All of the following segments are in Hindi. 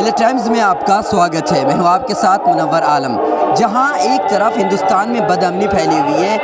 द टाइम्स में आपका स्वागत है। मैं हूँ आपके साथ मुनव्वर आलम। जहाँ एक तरफ हिंदुस्तान में बदअमनी फैली हुई है,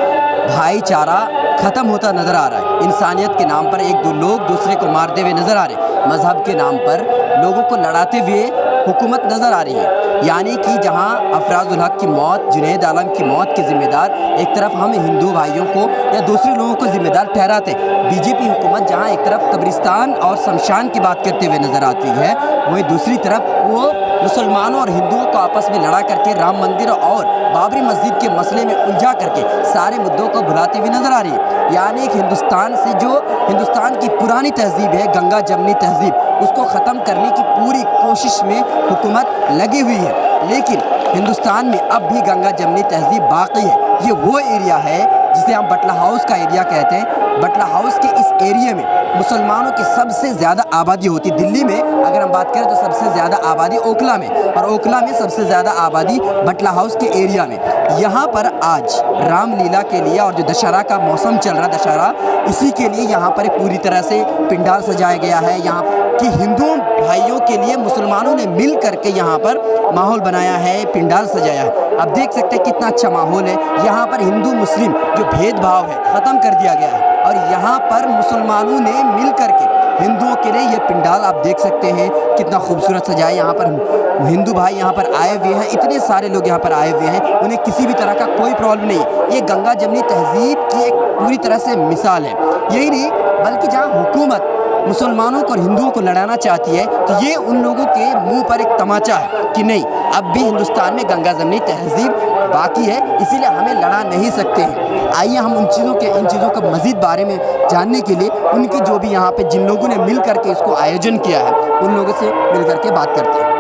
भाईचारा ख़त्म होता नज़र आ रहा है। इंसानियत के नाम पर एक दो लोग दूसरे को मारते हुए नज़र आ रहे हैं। मज़हब के नाम पर लोगों को लड़ाते हुए हुकूमत नज़र आ रही है। यानी कि जहाँ अफराजुल हक की मौत, जुनैद आलम की मौत के ज़िम्मेदार एक तरफ हम हिंदू भाइयों को या दूसरे लोगों को ज़िम्मेदार ठहराते, बीजेपी हुकूमत जहाँ एक तरफ कब्रिस्तान और शमशान की बात करते हुए नज़र आती है, वहीं दूसरी तरफ वो मुसलमानों और हिंदुओं को आपस में लड़ा करके राम मंदिर और बाबरी मस्जिद के मसले में उलझा करके सारे मुद्दों को भुलाती हुई नज़र आ रही है। यानी कि हिंदुस्तान से जो हिंदुस्तान की पुरानी तहज़ीब है, गंगा जमनी तहज़ीब, उसको ख़त्म करने की पूरी कोशिश में हुकूमत लगी हुई है। लेकिन हिंदुस्तान में अब भी गंगा जमनी तहज़ीब बाकी है। ये वो एरिया है जिसे हम बटला हाउस का एरिया कहते हैं। बटला हाउस के इस एरिया में मुसलमानों की सबसे ज़्यादा आबादी होती है। दिल्ली में अगर हम बात करें तो सबसे ज़्यादा आबादी ओखला में, और ओखला में सबसे ज़्यादा आबादी बटला हाउस के एरिया में। यहाँ पर आज रामलीला के लिए और जो दशहरा का मौसम चल रहा है, दशहरा, इसी के लिए यहाँ पर पूरी तरह से पंडाल सजाया गया है। यहाँ कि हिंदुओं भाइयों के लिए मुसलमानों ने मिल करके यहाँ पर माहौल बनाया है, पंडाल सजाया है। आप देख सकते हैं कितना अच्छा माहौल है। यहाँ पर हिंदू मुस्लिम जो भेदभाव है ख़त्म कर दिया गया है, और यहाँ पर मुसलमानों ने मिल करके हिंदुओं के लिए ये पंडाल आप देख सकते हैं कितना खूबसूरत सजाया है। यहाँ पर हिंदू भाई यहाँ पर आए हुए हैं, इतने सारे लोग यहाँ पर आए हुए हैं, उन्हें किसी भी तरह का कोई प्रॉब्लम नहीं है। ये गंगा जमनी तहज़ीब की एक पूरी तरह से मिसाल है। यही नहीं बल्कि जहाँ हुकूमत मुसलमानों को और हिंदुओं को लड़ाना चाहती है, तो ये उन लोगों के मुंह पर एक तमाचा है कि नहीं, अब भी हिंदुस्तान में गंगा जमनी तहज़ीब बाकी है, इसीलिए हमें लड़ा नहीं सकते हैं। आइए हम इन चीज़ों का मज़ीद बारे में जानने के लिए उनकी जो भी यहाँ पे जिन लोगों ने मिल करके इसको आयोजन किया है, उन लोगों से मिल करके बात करते हैं।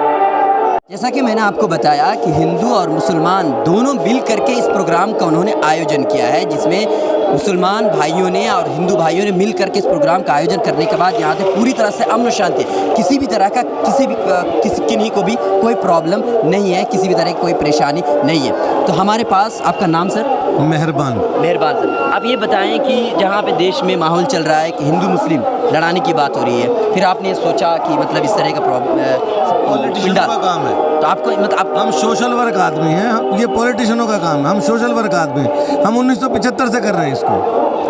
जैसा कि मैंने आपको बताया कि हिंदू और मुसलमान दोनों मिल करके इस प्रोग्राम का उन्होंने आयोजन किया है, जिसमें मुसलमान भाइयों ने और हिंदू भाइयों ने मिल करके इस प्रोग्राम का आयोजन करने के बाद यहाँ से पूरी तरह से अमन शांति, किसी भी तरह का किन्हीं को भी कोई प्रॉब्लम नहीं है, किसी भी तरह की कोई परेशानी नहीं है। तो हमारे पास, आपका नाम सर? मेहरबान सर। आप ये बताएं कि जहाँ पे देश में माहौल चल रहा है कि हिंदू मुस्लिम लड़ाने की बात हो रही है, फिर आपने सोचा कि मतलब इस तरह का पॉलिटिशियनों का काम है, तो आपको मतलब हम सोशल वर्क आदमी हैं, ये पॉलिटिशियनों का काम है, हम सोशल वर्क आदमी हैं। हम 1975 से कर रहे हैं इसको।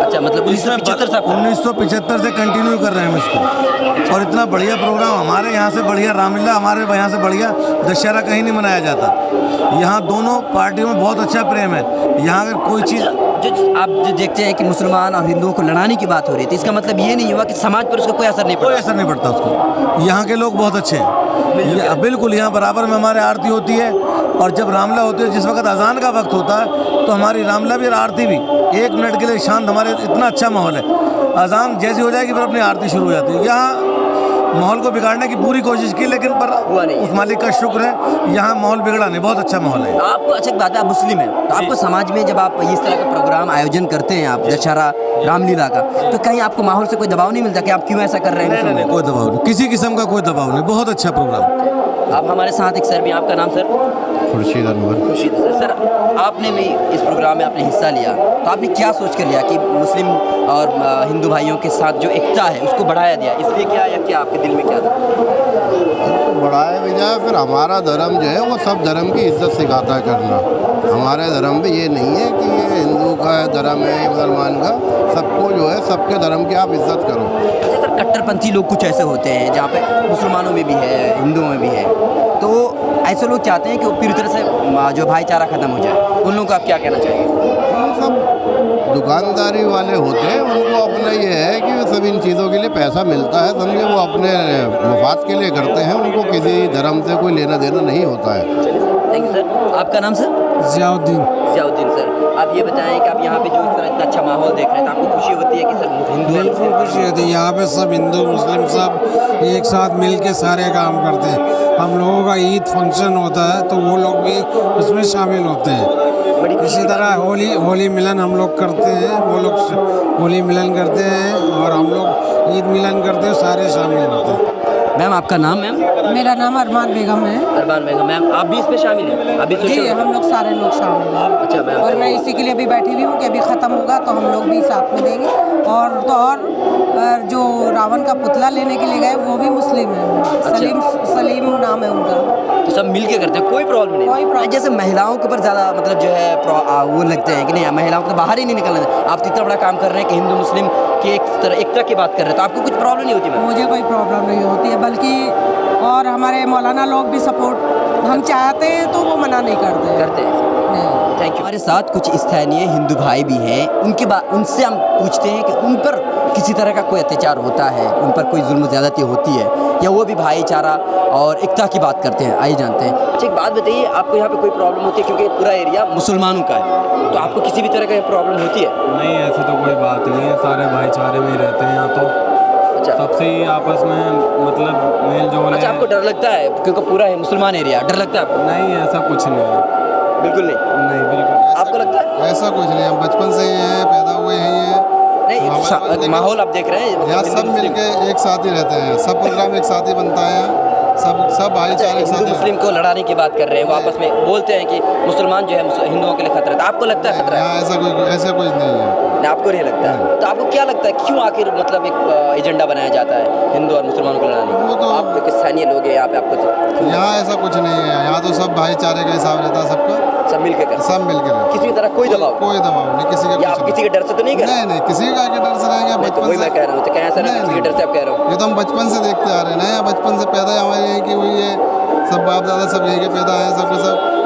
अच्छा, मतलब 1975 से कंटिन्यू कर रहे हैं हम इसको, और इतना बढ़िया प्रोग्राम, हमारे यहाँ से बढ़िया रामलीला, हमारे यहाँ से बढ़िया दशहरा कहीं नहीं मनाया जाता। यहाँ दोनों पार्टियों में बहुत अच्छा प्रेम है। यहाँ अगर कोई चीज़ आप जो देखते हैं कि मुसलमान और हिंदुओं को लड़ाने की बात हो रही थी, इसका मतलब ये नहीं हुआ कि समाज पर उसका कोई असर नहीं पड़ता? कोई असर नहीं पड़ता उसको। यहाँ के लोग बहुत अच्छे हैं, बिल्कुल। यहाँ बराबर में हमारे आरती होती है, और जब रामलीला होती है, जिस वक्त अजान का वक्त होता है, तो हमारी रामलीला भी और आरती भी 1 मिनट के लिए शांत, हमारे इतना अच्छा माहौल है। अजान जैसी हो जाएगी फिर अपनी आरती शुरू हो जाती है। यहाँ माहौल को बिगाड़ने की पूरी कोशिश की, लेकिन पर हुआ नहीं। उस मालिक का शुक्र है, यहाँ माहौल बिगड़ा नहीं, बहुत अच्छा माहौल है। आपको अच्छा बात है, आप मुस्लिम हैं, तो आपको समाज में जब आप इस तरह का प्रोग्राम आयोजन करते हैं, आप दशहरा रामलीला का, तो कहीं आपको माहौल से कोई दबाव नहीं मिलता कि आप क्यों ऐसा कर रहे हैं? नहीं, कोई दबाव नहीं, किसी किस्म का कोई दबाव नहीं, बहुत अच्छा प्रोग्राम। आप हमारे साथ एक सर भी, आपका नाम सर? खुर्शीद अनवर। सर, आपने भी इस प्रोग्राम में आपने हिस्सा लिया, तो आपने क्या सोच कर लिया कि मुस्लिम और हिंदू भाइयों के साथ जो एकता है उसको बढ़ाया दिया, इसलिए क्या, या क्या आपके दिल में क्या था? बढ़ाया भी जाए, फिर हमारा धर्म जो है वो सब धर्म की इज्जत सिखाता है करना। हमारे धर्म में ये नहीं है कि ये हिंदू का धर्म है, मुसलमान का, सबको जो है सबके धर्म की आप इज्जत करो। अच्छा सर, कट्टरपंथी लोग कुछ ऐसे होते हैं जहाँ पे मुसलमानों में भी है, हिंदुओं में भी है, तो ऐसे लोग चाहते हैं कि वो पूरी तरह से जो भाईचारा ख़त्म हो जाए, उन लोगों को आप क्या कहना चाहेंगे? वो सब दुकानदारी वाले होते हैं, उनको अपना ये है कि वो सब इन चीज़ों के लिए पैसा मिलता है, समझे, वो अपने मुफाद के लिए करते हैं, उनको किसी धर्म से कोई लेना देना नहीं होता है। Thank you sir. आपका नाम सर? जियाउद्दीन सर। आप ये बताएं कि आप यहाँ पे जो इस तरह इतना अच्छा माहौल देख रहे हैं, तो आपको खुशी होती है कि सब हिंदू? बिल्कुल खुशी होती है। यहाँ पे सब हिंदू मुस्लिम सब एक साथ मिल के सारे काम करते हैं। हम लोगों का ईद फंक्शन होता है तो वो लोग भी उसमें शामिल होते हैं। इसी तरह होली मिलन हम लोग करते हैं, वो लोग होली मिलन करते हैं, और हम लोग ईद मिलन करते हैं, सारे शामिल होते हैं। मैम, आपका नाम? मैम, मेरा नाम अरमान बेगम है। अरमान बेगम। मैम, आप भी इसमें शामिल हैं? अभी जी, हम लोग सारे लोग शामिल हैं। अच्छा मैम, और मैं इसी के लिए भी बैठी हुई हूँ कि अभी ख़त्म होगा तो हम लोग भी साथ में देंगे और जो रावण का पुतला लेने के लिए गए वो भी मुस्लिम है। सलीम नाम है उनका। तो सब मिल के करते हैं, कोई प्रॉब्लम नहीं। कोई प्रॉब्लम जैसे महिलाओं के ऊपर ज़्यादा मतलब जो है वो लगते हैं कि नहीं महिलाओं को तो बाहर ही नहीं निकलना देते। आप तो इतना बड़ा काम कर रहे हैं कि हिंदू मुस्लिम की एक तरह एकता की बात कर रहे हैं, तो आपको कुछ प्रॉब्लम नहीं होती? मैम मुझे कोई प्रॉब्लम नहीं होती है, बल्कि और हमारे मौलाना लोग भी सपोर्ट हम चाहते हैं तो वो मना नहीं करते नहीं। Thank you. हमारे साथ कुछ स्थानीय हिंदू भाई भी हैं, उनसे हम पूछते हैं कि उन पर किसी तरह का कोई अत्याचार होता है, उन पर कोई जुल्म ज़्यादती होती है, या वो भी भाईचारा और एकता की बात करते हैं। आइए जानते हैं। अच्छा, एक बात बताइए, आपको यहाँ पे कोई प्रॉब्लम होती है? क्योंकि पूरा एरिया मुसलमानों का है, तो आपको किसी भी तरह का प्रॉब्लम होती है? नहीं, ऐसे तो कोई बात नहीं है, सारे भाईचारे में ही रहते हैं यहाँ तो। अच्छा, सबसे ही आपस में मतलब मेल जोल है। अच्छा, आपको डर लगता है क्योंकि पूरा है मुसलमान एरिया, डर लगता है आपको? नहीं, ऐसा कुछ नहीं है। बिल्कुल नहीं। बिल्कुल। आपको लगता है? ऐसा कुछ नहीं, हम बचपन से ही हैं, पैदा हुए यहीं हैं। नहीं, माहौल आप देख रहे हैं, यहाँ सब मिलके एक साथ ही रहते हैं, सब प्रोग्राम एक साथ ही बनता है यहाँ, सब भाईचारे एक साथ हिंदू मुस्लिम को लड़ाने की बात कर रहे हैं, वो आपस में बोलते हैं कि मुसलमान जो है हिंदुओं के लिए खतरा है, तो आपको लगता है खतरा है? यहाँ ऐसा कुछ नहीं है। नहीं, आपको नहीं लगता है? तो आपको क्या लगता है क्यों आखिर मतलब एक एजेंडा बनाया जाता है हिंदू और मुसलमानों को लड़ाने वो का? तो- आप एक स्थानीय लोग हैं यहाँ पे, आपको तो यहाँ ऐसा कुछ नहीं है, यहाँ तो सब भाईचारे का हिसाब रहता है सबका, सब मिल के कर, सब मिल के रहते हैं। किसी भी तरह कोई दबाव? कोई दबाव नहीं, किसी का या आप कुछ किसी के डर से तो नहीं कर रहे? नहीं, किसी का के डर से रहेंगे नहीं, तो बचपन वही से। मैं कह रहा हूँ, तो कहीं ऐसा नहीं किसी के डर से आप कह रहे हो? ये तो हम बचपन से देखते आ रहे हैं ना, यहाँ बचपन से पैदा हमारे यहीं की हुई है, सब बाप दादा सब यहीं के पैदा हैं,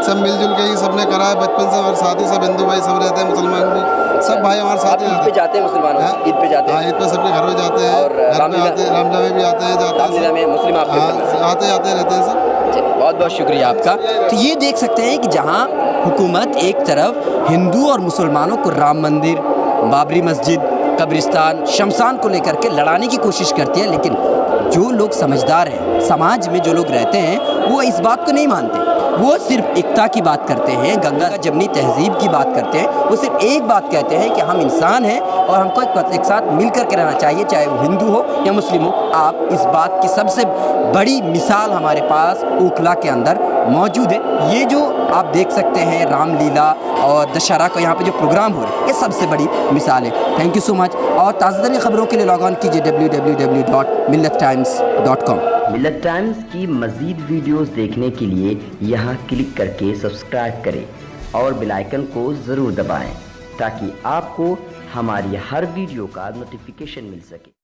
सब मिलजुल के ही सबने करा है बचपन से। और साथ ही सब हिंदू भाई सब रहते हैं, मुसलमान भी सब भाई हमारे साथ आप ही ईद पे रहते जाते हैं मुसलमानों हैं। ईद पे जाते हाँ, हैं? ईद पे सबके घर में जाते हैं, और घर में आते हैं, रामलीला में भी आते हैं, जाते रामलीला में मुस्लिम आपके घर में? हैं, आते जाते रहते हैं सब। चलिए, बहुत बहुत शुक्रिया आपका। तो ये देख सकते हैं कि जहाँ हुकूमत एक तरफ हिंदू और मुसलमानों को राम मंदिर, बाबरी मस्जिद, कब्रिस्तान, शमशान को लेकर के लड़ाने की कोशिश करती है, लेकिन जो लोग समझदार हैं, समाज में जो लोग रहते हैं, वो इस बात को नहीं मानते। वो सिर्फ एकता की बात करते हैं, गंगा जमनी तहजीब की बात करते हैं। वो सिर्फ एक बात कहते हैं कि हम इंसान हैं और हमको एक साथ मिल कर के रहना चाहिए, चाहे वो हिंदू हो या मुस्लिम हो। आप इस बात की सबसे बड़ी मिसाल हमारे पास ओखला के अंदर मौजूद है। ये जो आप देख सकते हैं रामलीला और दशहरा का यहाँ पे जो प्रोग्राम हो रहा है, ये सबसे बड़ी मिसाल है। Thank you so much. और ताज़ा खबरों के लिए लॉग ऑन कीजिए www.millattimes.com। मिल्लत टाइम्स की मज़ीद वीडियोस देखने के लिए यहाँ क्लिक करके सब्सक्राइब करें और बेल आइकन को ज़रूर दबाएं ताकि आपको हमारी हर वीडियो का नोटिफिकेशन मिल सके।